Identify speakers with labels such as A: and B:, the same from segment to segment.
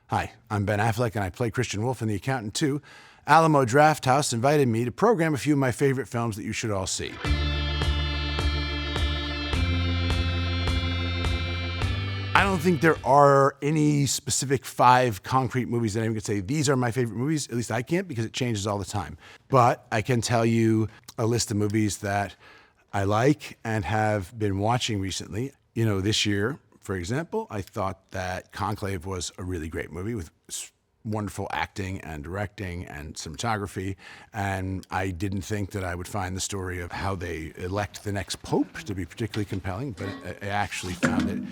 A: Hi, I'm Ben Affleck, and I play Christian Wolf in The Accountant 2. Alamo Drafthouse invited me to program a few of my favorite films that you should all see. I don't think there are any specific 5 concrete movies that anyone could say, these are my favorite movies. At least I can't, because it changes all the time. But I can tell you a list of movies that I like and have been watching recently. You know, this year, for example, I thought that Conclave was a really great movie with wonderful acting and directing and cinematography. And I didn't think that I would find the story of how they elect the next pope to be particularly compelling, but I actually found it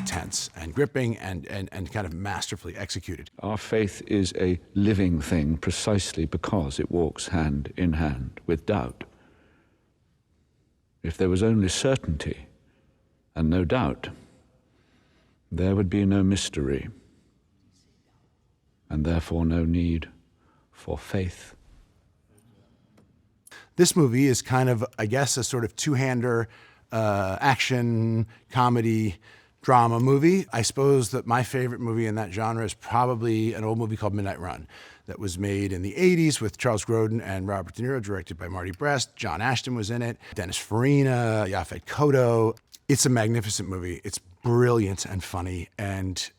A: tense and gripping and kind of masterfully executed.
B: Our faith is a living thing precisely because it walks hand in hand with doubt. If there was only certainty and no doubt, there would be no mystery, and therefore no need for faith.
A: This movie is kind of, I guess, a sort of two-hander action, comedy, drama movie. I suppose that my favorite movie in that genre is probably an old movie called Midnight Run that was made in the 80s with Charles Grodin and Robert De Niro, directed by Marty Brest. John Ashton was in it, Dennis Farina, Yaphet Kotto. It's a magnificent movie. It's brilliant and funny, and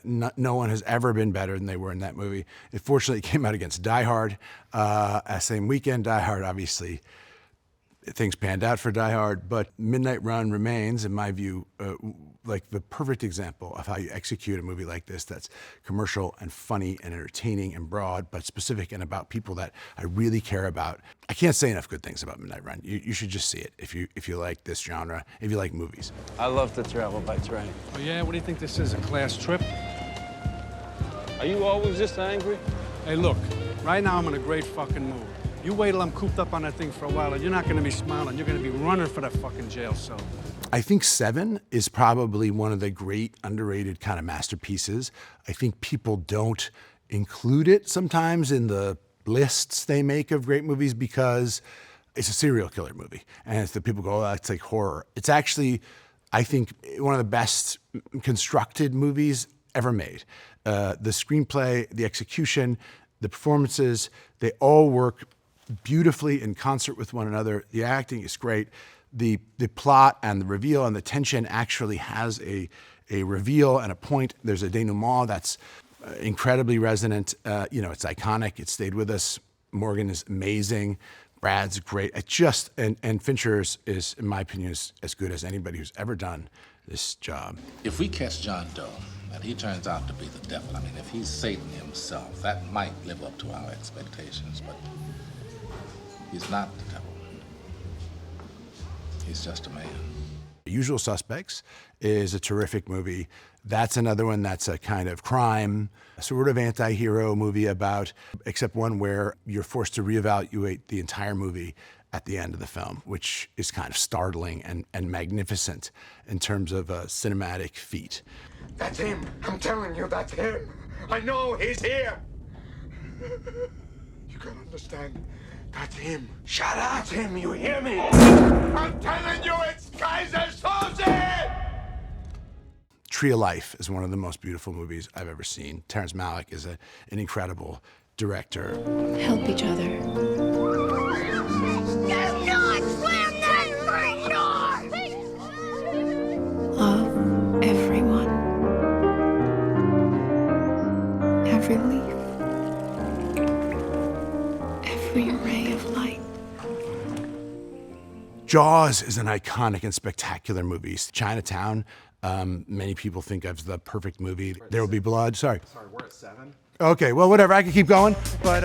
A: no one has ever been better than they were in that movie. It fortunately came out against Die Hard. Same weekend, Die Hard, obviously, things panned out for Die Hard, but Midnight Run remains, in my view, like the perfect example of how you execute a movie like this that's commercial and funny and entertaining and broad, but specific and about people that I really care about. I can't say enough good things about Midnight Run. You should just see it if you like this genre, if you like movies.
C: I love to travel by train.
D: Oh yeah? What do you think this is, a class trip?
C: Are you always this angry?
D: Hey look, right now I'm in a great fucking mood. You wait till I'm cooped up on that thing for a while and you're not gonna be smiling, you're gonna be running for that fucking jail cell.
A: I think Seven is probably one of the great underrated kind of masterpieces. I think people don't include it sometimes in the lists they make of great movies because it's a serial killer movie. And it's the people go, oh, that's like horror. It's actually, I think, one of the best constructed movies ever made. The screenplay, the execution, the performances, they all work beautifully in concert with one another. The acting is great. The plot and the reveal and the tension actually has a reveal and a point. There's a denouement that's incredibly resonant. It's iconic. It stayed with us. Morgan is amazing. Brad's great. And Fincher is, in my opinion, as good as anybody who's ever done this job.
E: If we catch John Doe and he turns out to be the devil, I mean, if he's Satan himself, that might live up to our expectations, but he's not the devil. He's just a man.
A: Usual Suspects is a terrific movie. That's another one that's a kind of crime, sort of anti-hero movie except one where you're forced to reevaluate the entire movie at the end of the film, which is kind of startling and magnificent in terms of a cinematic feat.
F: That's him. I'm telling you, that's him. I know he's here. You gotta understand. That's him. Shut up! That's him, you hear me? I'm telling you, it's Kaiser Soze!
A: Tree of Life is one of the most beautiful movies I've ever seen. Terrence Malick is an incredible director.
G: Help each other.
F: Do not slam that front door!
G: Love everyone. Every leaf. Every ray of light.
A: Jaws is an iconic and spectacular movie. Chinatown, many people think of the perfect movie. There Will Be Blood. Sorry,
H: we're at 7.
A: Okay, well, whatever. I can keep going, but.